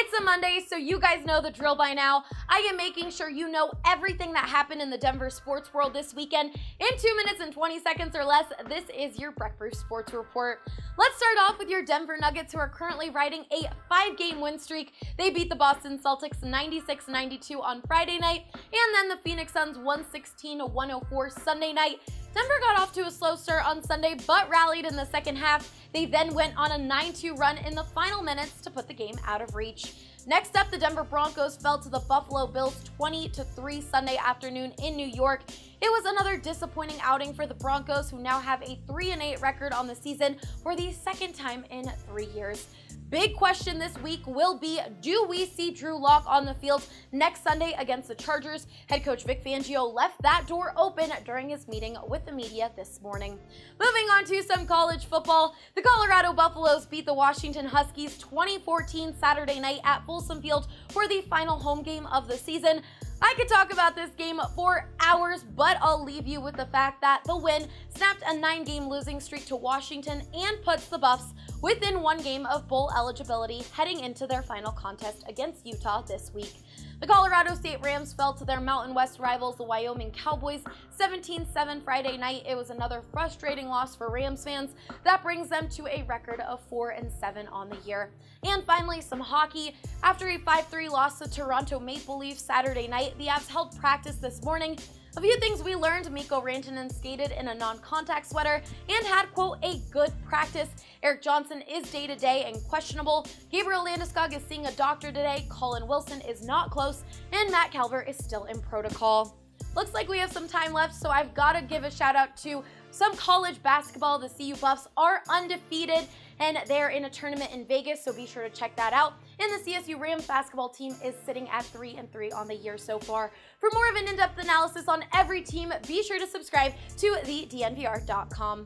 It's a Monday, so you guys know the drill by now. I am making sure you know everything that happened in the Denver sports world this weekend in 2 minutes and 20 seconds or less. This is your Breakfast Sports Report. Let's start off with your Denver Nuggets, who are currently riding a 5-game win streak. They beat the Boston Celtics 96-92 on Friday night, and then the Phoenix Suns 116-104 Sunday night. Denver got off to a slow start on Sunday, but rallied in the second half. They then went on a 9-2 run in the final minutes to put the game out of reach. Next up, the Denver Broncos fell to the Buffalo Bills 20-3 Sunday afternoon in New York. It was another disappointing outing for the Broncos, who now have a 3-8 record on the season for the second time in 3 years. Big question this week will be, do we see Drew Lock on the field next Sunday against the Chargers? Head coach Vic Fangio left that door open during his meeting with the media this morning. Moving on to some college football, the Colorado Buffaloes beat the Washington Huskies 20-14 Saturday night at Folsom Field for the final home game of the season. I could talk about this game for hours, but I'll leave you with the fact that the win snapped a 9-game losing streak to Washington and puts the Buffs within 1 game of bowl eligibility heading into their final contest against Utah this week. The Colorado State Rams fell to their Mountain West rivals, the Wyoming Cowboys, 17-7 Friday night. It was another frustrating loss for Rams fans. That brings them to a record of 4-7 on the year. And finally, some hockey. After a 5-3 loss to Toronto Maple Leafs Saturday night, the Avs held practice this morning. A few things we learned: Mikko Rantanen skated in a non-contact sweater and had, quote, a good practice. Erik Johnson is day-to-day and questionable. Gabriel Landeskog is seeing a doctor today. Colin Wilson is not close, and Matt Calvert is still in protocol. Looks like we have some time left, so I've got to give a shout out to some college basketball. The CU Buffs are undefeated, and they're in a tournament in Vegas, so be sure to check that out. And the CSU Rams basketball team is sitting at 3-3 on the year so far. For more of an in-depth analysis on every team, be sure to subscribe to the DNVR.com.